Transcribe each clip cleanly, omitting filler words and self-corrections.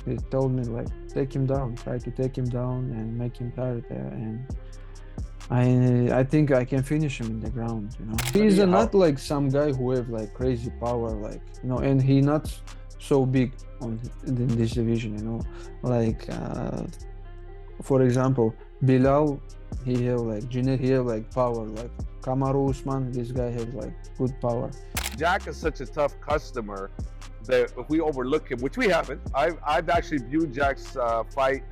He told me like, take him down, try to take him down and make him tired there. And I think I can finish him in the ground, you know. He's not like some guy who have like crazy power, like, you know, and he not so big in this division, you know. Like, for example, Bilal, he have like Jinet, he have like power. Like Kamaru Usman, this guy has like good power. Jack is such a tough customer that if we overlook him, which we haven't, I've actually viewed Jack's fight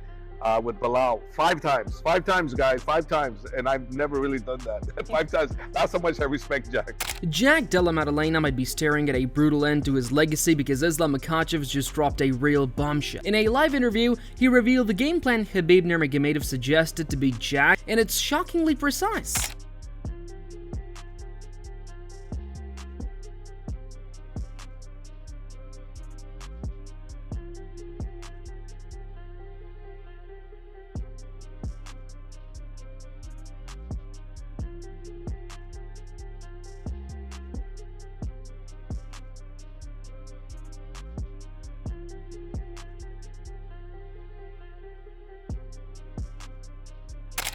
with Bilal 5 times. 5 times, guys, 5 times. And I've never really done that. 5 times. That's how much I respect Jack. Jack Della Maddalena might be staring at a brutal end to his legacy because Islam Makhachev has just dropped a real bombshell. In a live interview, he revealed the game plan Khabib Nurmagomedov suggested to beat Jack, and it's shockingly precise.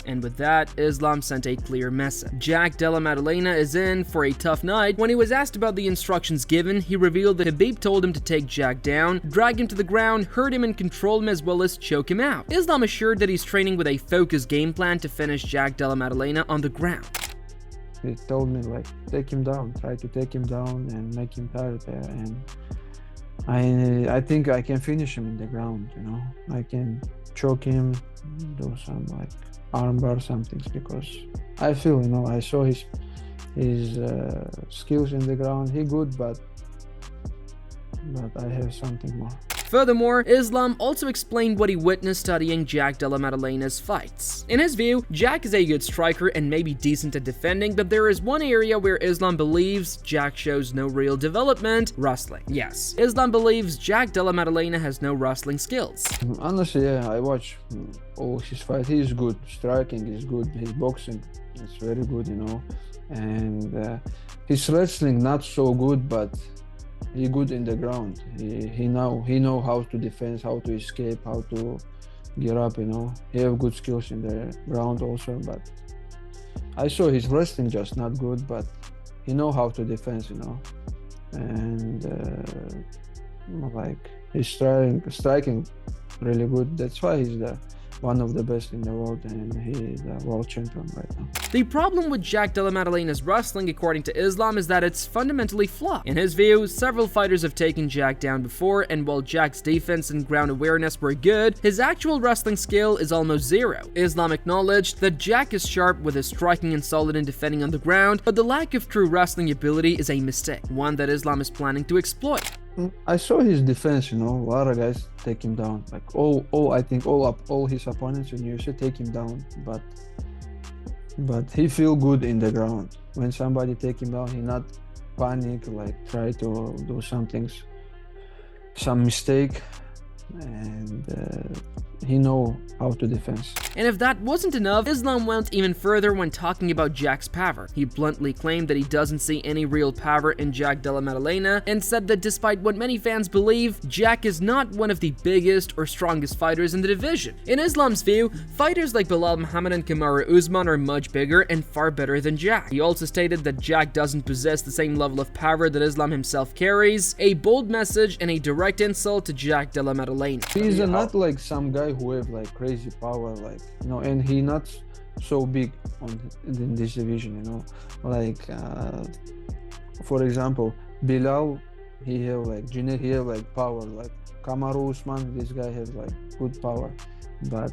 And with that, Islam sent a clear message. Jack Della Maddalena is in for a tough night. When he was asked about the instructions given, he revealed that Khabib told him to take Jack down, drag him to the ground, hurt him and control him as well as choke him out. Islam assured that he's training with a focused game plan to finish Jack Della Maddalena on the ground. He told me like, take him down, try to take him down and make him tired there. And I think I can finish him in the ground, you know. I can choke him, do some like armbar something, because I feel, you know, I saw his skills in the ground. He good, but I have something more. Furthermore, Islam also explained what he witnessed studying Jack Della Maddalena's fights. In his view, Jack is a good striker and maybe decent at defending, but there is one area where Islam believes Jack shows no real development: wrestling. Yes, Islam believes Jack Della Maddalena has no wrestling skills. Honestly, yeah, I watch all his fights. He is good. Striking is good. His boxing is very good, you know. And his wrestling not so good, but he good in the ground. He know how to defend, how to escape, how to get up, you know. He have good skills in the ground also, but I saw his wrestling just not good, but he know how to defend, you know. And like he's striking really good. That's why he's one of the best in the world, and he's the world champion right now. The problem with Jack Della Maddalena's wrestling, according to Islam, is that it's fundamentally flawed. In his view, several fighters have taken Jack down before, and while Jack's defense and ground awareness were good, his actual wrestling skill is almost zero. Islam acknowledged that Jack is sharp with his striking and solid in defending on the ground, but the lack of true wrestling ability is a mistake, one that Islam is planning to exploit. I saw his defense, you know. A lot of guys take him down. Like I think all his opponents in UFC take him down, but he feel good in the ground. When somebody take him down, he not panic, like try to do some mistake, and he know how to defend. And if that wasn't enough, Islam went even further when talking about Jack's power. He bluntly claimed that he doesn't see any real power in Jack Della Maddalena, and said that despite what many fans believe, Jack is not one of the biggest or strongest fighters in the division. In Islam's view, fighters like Belal Muhammad and Kamaru Usman are much bigger and far better than Jack. He also stated that Jack doesn't possess the same level of power that Islam himself carries, a bold message and a direct insult to Jack Della Maddalena. He's not like some guy who have like crazy power, like, you know, and he not so big in this division, you know. Like for example, Bilal, he have like Jinet, he have like power. Like Kamaru Usman, this guy has like good power, but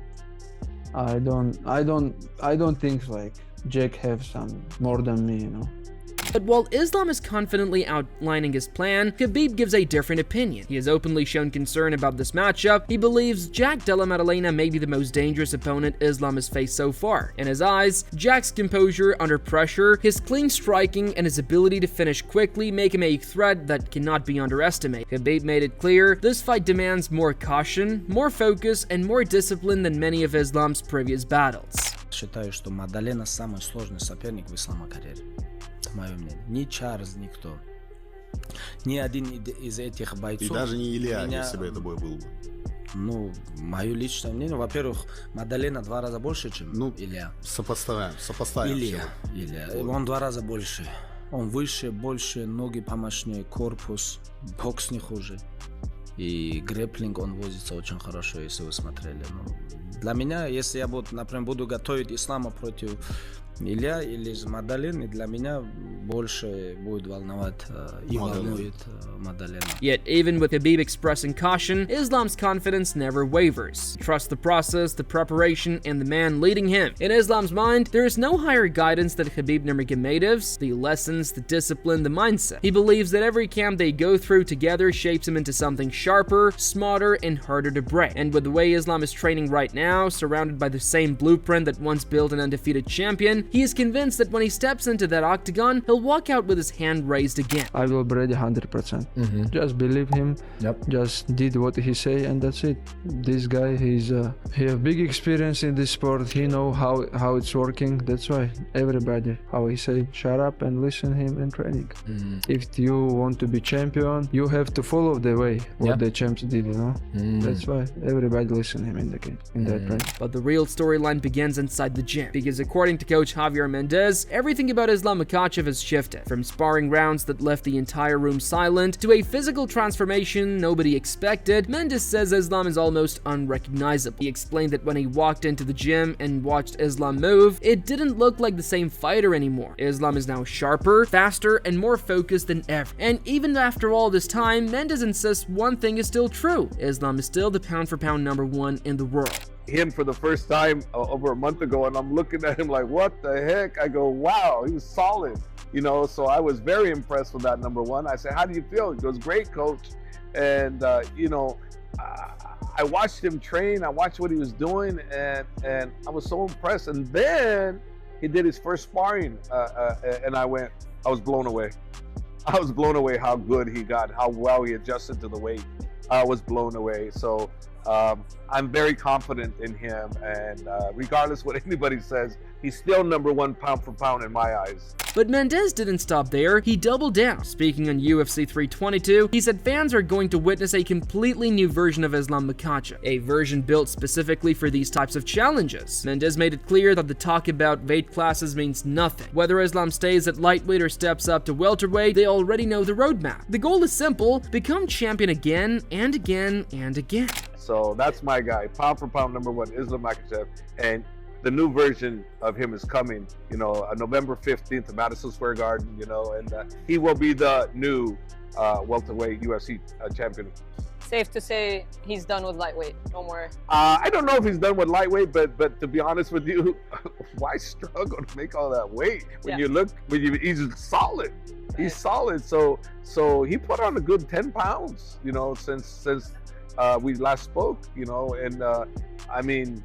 I don't think like Jack have some more than me, you know. But while Islam is confidently outlining his plan, Khabib gives a different opinion. He has openly shown concern about this matchup. He believes Jack Della Maddalena may be the most dangerous opponent Islam has faced so far. In his eyes, Jack's composure under pressure, his clean striking, and his ability to finish quickly make him a threat that cannot be underestimated. Khabib made it clear this fight demands more caution, more focus, and more discipline than many of Islam's previous battles. Считаю, что Мадалена самый сложный соперник в ислама карьере. Это мое мнение. Ни Чарльз, никто. Ни один из этих бойцов. И даже не Илья, если бы это бой был бы. Ну, мое личное мнение, во-первых, Мадалена 2 раза больше, чем Илья. Сопоставим Илья. Он 2 раза больше. Он выше, больше, ноги помощнее, корпус, бокс не хуже. И грэпплинг он возится очень хорошо, если вы смотрели. Ну, для меня, если я например, буду готовить Ислама против Илья или Мадалины, для меня больше будет волновать и волнует Мадалина. Yet, even with Khabib expressing caution, Islam's confidence never wavers. He trusts the process, the preparation, and the man leading him. In Islam's mind, there is no higher guidance than Khabib Nurmagomedov's, the lessons, the discipline, the mindset. He believes that every camp they go through together shapes him into something sharper, smarter, and harder to break. And with the way Islam is training right now, surrounded by the same blueprint that once built an undefeated champion, he is convinced that when he steps into that octagon, he'll walk out with his hand raised again. I will be ready 100%. Just believe him. Yep. Just did what he say, and that's it. This guy, he have big experience in this sport. He know how it's working. That's why everybody, how he say, shut up and listen him in training. If you want to be champion, you have to follow the way what the champs did. You know. That's why everybody listen him in the game in that training. But the real storyline begins inside the gym, because according to coach Javier Mendez, everything about Islam Makhachev has shifted. From sparring rounds that left the entire room silent to a physical transformation nobody expected, Mendez says Islam is almost unrecognizable. He explained that when he walked into the gym and watched Islam move, it didn't look like the same fighter anymore. Islam is now sharper, faster, and more focused than ever. And even after all this time, Mendez insists one thing is still true. Islam is still the pound-for-pound #1 in the world. Him for the first time over a month ago, and I'm looking at him like, what the heck? I go, wow, he was solid, you know. So I was very impressed with that #1. I said, how do you feel? He goes, great, coach. And you know, I watched him train. I watched what he was doing, and I was so impressed. And then he did his first sparring, and I was blown away. I was blown away how good he got, how well he adjusted to the weight. I was blown away. So I'm very confident in him, and regardless what anybody says, he's still #1 pound for pound in my eyes. But Mendez didn't stop there. He doubled down. Speaking on UFC 322, he said fans are going to witness a completely new version of Islam Makhachev, a version built specifically for these types of challenges. Mendez made it clear that the talk about weight classes means nothing. Whether Islam stays at lightweight or steps up to welterweight, they already know the roadmap. The goal is simple: become champion again and again and again. So that's my guy, pound for pound #1, Islam Makhachev, and the new version of him is coming, you know, November 15th at Madison Square Garden, you know, and he will be the new welterweight UFC champion. Safe to say he's done with lightweight, no more. I don't know if he's done with lightweight, but to be honest with you, why struggle to make all that weight when he's solid. He's solid. So he put on a good 10 pounds, you know, since we last spoke, you know, and I mean,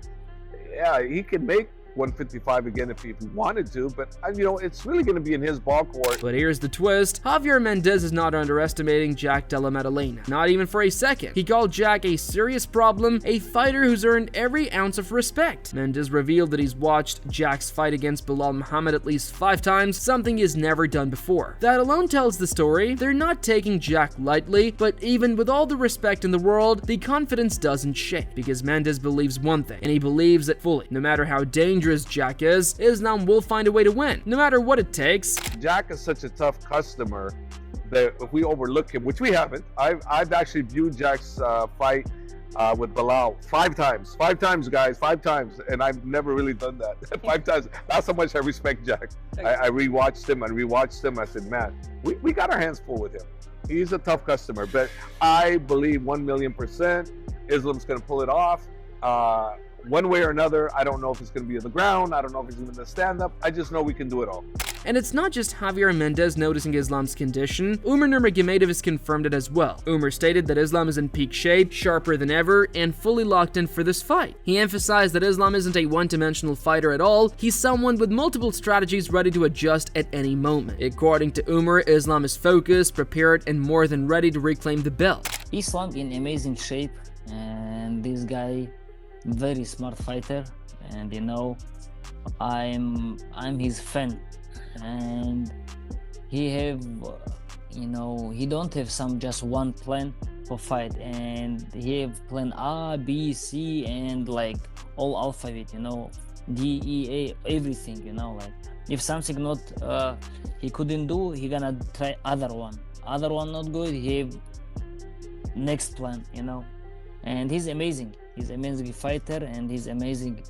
yeah, he can make 155 again if he wanted to, but you know, it's really going to be in his ball court. But here's the twist: Javier Mendez is not underestimating Jack Della Maddalena, not even for a second. He called Jack a serious problem, a fighter who's earned every ounce of respect. Mendez revealed that he's watched Jack's fight against Belal Muhammad at least 5 times, something he's never done before. That alone tells the story. They're not taking Jack lightly, but even with all the respect in the world, the confidence doesn't shake, because Mendez believes one thing, and he believes it fully. No matter how dangerous Jack is, Islam will find a way to win, no matter what it takes. Jack is such a tough customer that if we overlook him, which we haven't, I've actually viewed Jack's fight with Belal 5 times. 5 times, guys, 5 times, and I've never really done that. 5 times. That's how much I respect Jack. I rewatched him and rewatched him. I said, man, we got our hands full with him. He's a tough customer, but I believe 1,000,000% Islam's going to pull it off. One way or another. I don't know if it's going to be on the ground. I don't know if he's going to stand up. I just know we can do it all. And it's not just Javier Mendez noticing Islam's condition. Umar Nurmagomedov has confirmed it as well. Umar stated that Islam is in peak shape, sharper than ever, and fully locked in for this fight. He emphasized that Islam isn't a one-dimensional fighter at all. He's someone with multiple strategies ready to adjust at any moment. According to Umar, Islam is focused, prepared, and more than ready to reclaim the belt. Islam in amazing shape, and this guy very smart fighter, and you know, I'm his fan, and he have, you know, he don't have some just one plan. for fight, and he have plan A, B, C, and like all alphabet, you know, D, E, A, everything, you know. Like if something not he couldn't do, he gonna try other one not good, he have next plan, you know. And he's amazing fighter, and he's amazing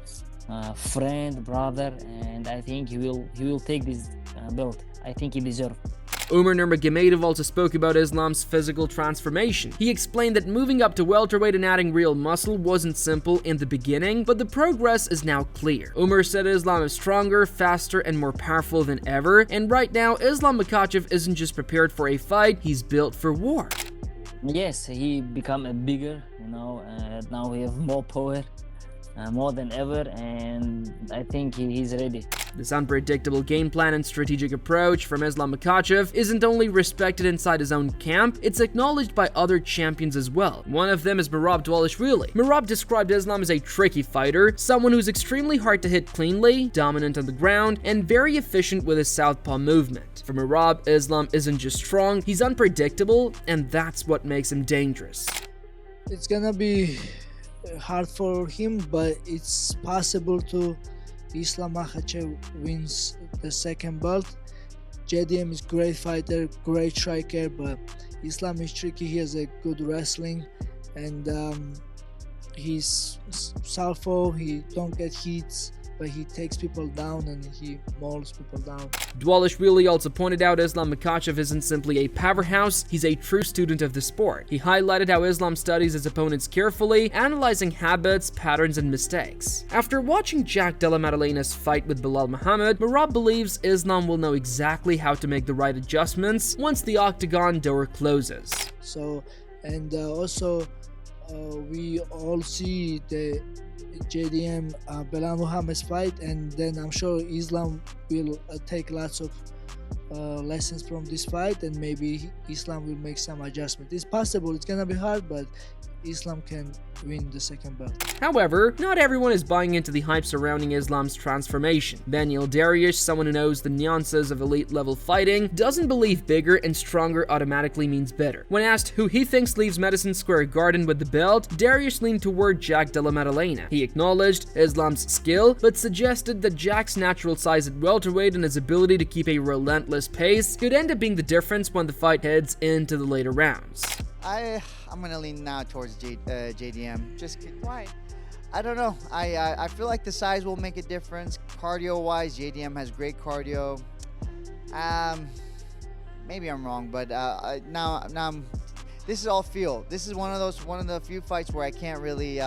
friend, brother, and I think he will take this belt. I think he deserves. Umar Nurmagomedov also spoke about Islam's physical transformation. He explained that moving up to welterweight and adding real muscle wasn't simple in the beginning, but the progress is now clear. Umar said Islam is stronger, faster, and more powerful than ever, and right now Islam Makhachev isn't just prepared for a fight, he's built for war. Yes, he become a bigger, you know, now we have more power, more than ever, and I think he's ready. This unpredictable game plan and strategic approach from Islam Makhachev isn't only respected inside his own camp, it's acknowledged by other champions as well. One of them is Merab Dvalishvili. Merab described Islam as a tricky fighter, someone who's extremely hard to hit cleanly, dominant on the ground, and very efficient with his southpaw movement. For Merab, Islam isn't just strong, he's unpredictable, and that's what makes him dangerous. It's gonna be hard for him, but it's possible to Islam Makhachev wins the second belt. JDM is great fighter, great striker, but Islam is tricky. He has a good wrestling, and he's southpaw. He don't get hits, but he takes people down and he mauls people down. Dvalishvili also pointed out Islam Makhachev isn't simply a powerhouse, he's a true student of the sport. He highlighted how Islam studies his opponents carefully, analyzing habits, patterns, and mistakes. After watching Jack Della Maddalena's fight with Belal Muhammad, Merab believes Islam will know exactly how to make the right adjustments once the octagon door closes. So, and also we all see the JDM Belal Muhammad's fight, and then I'm sure Islam will take lots of lessons from this fight, and maybe Islam will make some adjustment. It's possible, it's gonna be hard, but Islam can win the second belt. However, not everyone is buying into the hype surrounding Islam's transformation. Daniel Dariush, someone who knows the nuances of elite-level fighting, doesn't believe bigger and stronger automatically means better. When asked who he thinks leaves Madison Square Garden with the belt, Dariush leaned toward Jack Della Maddalena. He acknowledged Islam's skill, but suggested that Jack's natural size at welterweight and his ability to keep a relentless pace could end up being the difference when the fight heads into the later rounds. I'm gonna lean now towards JDM. Why? I don't know. I feel like the size will make a difference. Cardio-wise, JDM has great cardio. Maybe I'm wrong, but now this is all feel. This is one of the few fights where I can't really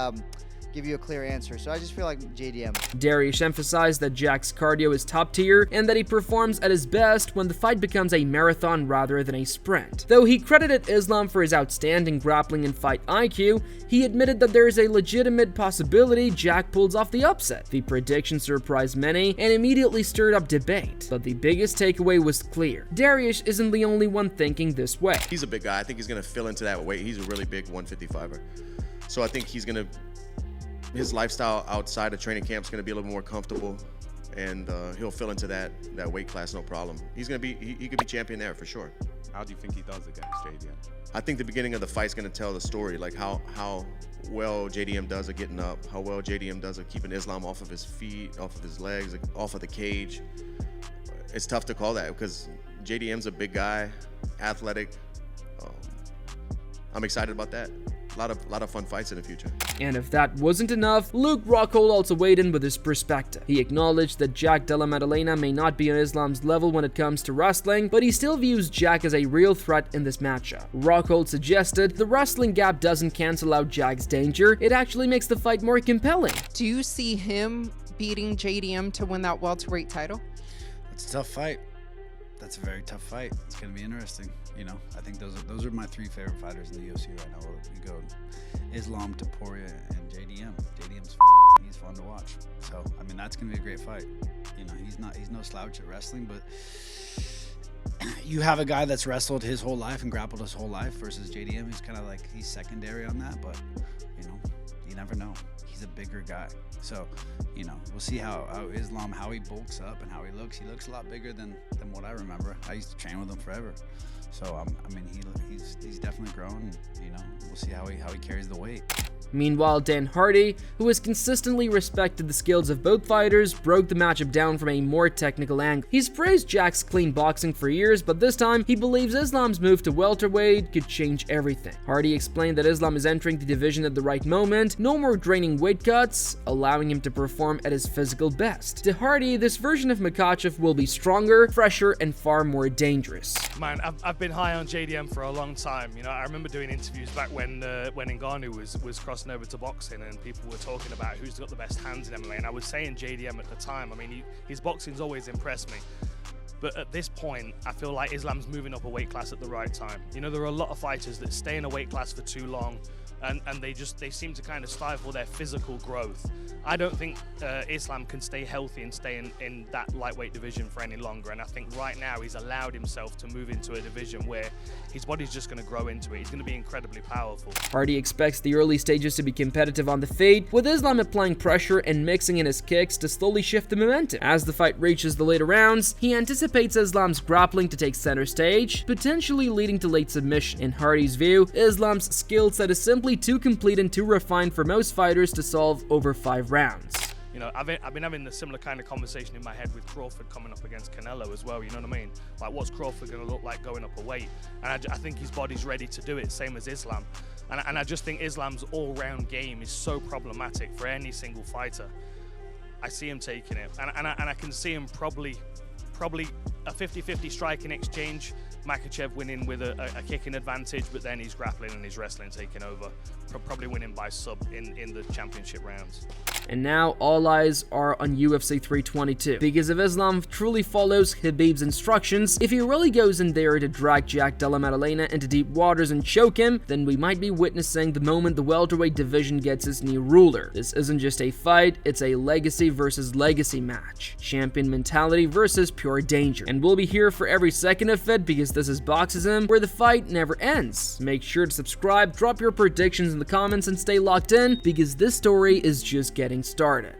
give you a clear answer. So I just feel like JDM. Dariush emphasized that Jack's cardio is top tier and that he performs at his best when the fight becomes a marathon rather than a sprint. Though he credited Islam for his outstanding grappling and fight IQ, he admitted that there is a legitimate possibility Jack pulls off the upset. The prediction surprised many and immediately stirred up debate, but the biggest takeaway was clear. Dariush isn't the only one thinking this way. He's a big guy. I think he's going to fill into that weight. He's a really big 155er. So I think his lifestyle outside of training camp is going to be a little more comfortable, and he'll fill into that weight class, no problem. He could be champion there for sure. How do you think he does against JDM? I think the beginning of the fight's going to tell the story, like how well JDM does at getting up, how well JDM does at keeping Islam off of his feet, off of his legs, off of the cage. It's tough to call that because JDM's a big guy, athletic. I'm excited about that. A lot of fun fights in the future. And if that wasn't enough, Luke Rockhold also weighed in with his perspective. He acknowledged that Jack Della Maddalena may not be on Islam's level when it comes to wrestling, but he still views Jack as a real threat in this matchup. Rockhold suggested the wrestling gap doesn't cancel out Jack's danger, it actually makes the fight more compelling. Do you see him beating JDM to win that welterweight title? It's a tough fight. That's a very tough fight. It's going to be interesting. You know, I think those are my three favorite fighters in the UFC right now. We go Islam, Topuria, and JDM. He's fun to watch. So, I mean, that's going to be a great fight. You know, he's no slouch at wrestling, but you have a guy that's wrestled his whole life and grappled his whole life versus JDM, who's kind of like, he's secondary on that, but, you know, you never know. He's a bigger guy. So, you know, we'll see how Islam, how he bulks up and how he looks. He looks a lot bigger than what I remember. I used to train with him forever. So I mean, he's definitely grown. You know, we'll see how he carries the weight. Meanwhile, Dan Hardy, who has consistently respected the skills of both fighters, broke the matchup down from a more technical angle. He's praised Jack's clean boxing for years, but this time he believes Islam's move to welterweight could change everything. Hardy explained that Islam is entering the division at the right moment, no more draining weight cuts, allowing him to perform at his physical best. To Hardy, this version of Makhachev will be stronger, fresher, and far more dangerous. Man, I've been high on JDM for a long time. You know, I remember doing interviews back when Ngannou was crossing over to boxing, and people were talking about who's got the best hands in MMA, and I was saying JDM at the time. I mean, his boxing's always impressed me. But at this point, I feel like Islam's moving up a weight class at the right time. You know, there are a lot of fighters that stay in a weight class for too long, and they seem to kind of stifle their physical growth. I don't think Islam can stay healthy and stay in that lightweight division for any longer, and I think right now he's allowed himself to move into a division where his body's just going to grow into it. He's going to be incredibly powerful. Hardy expects the early stages to be competitive on the feet, with Islam applying pressure and mixing in his kicks to slowly shift the momentum. As the fight reaches the later rounds, he anticipates Islam's grappling to take center stage, potentially leading to late submission. In Hardy's view, Islam's skill set is simply too complete and too refined for most fighters to solve over 5 rounds. You know, I've been having the similar kind of conversation in my head with Crawford coming up against Canelo as well, you know what I mean? Like, what's Crawford going to look like going up a weight? And I think his body's ready to do it, same as Islam. And I just think Islam's all-round game is so problematic for any single fighter. I see him taking it, and I can see him probably a 50-50 striking exchange, Makhachev winning with a kicking advantage, but then he's grappling and his wrestling taking over, probably winning by sub in the championship rounds. And now all eyes are on UFC 322, because if Islam truly follows Khabib's instructions, if he really goes in there to drag Jack Della Maddalena into deep waters and choke him, then we might be witnessing the moment the welterweight division gets its new ruler. This isn't just a fight, it's a legacy versus legacy match. Champion mentality versus pure danger. And we'll be here for every second of it, because this is Boxism, where the fight never ends. Make sure to subscribe, drop your predictions in the comments, and stay locked in, because this story is just getting started.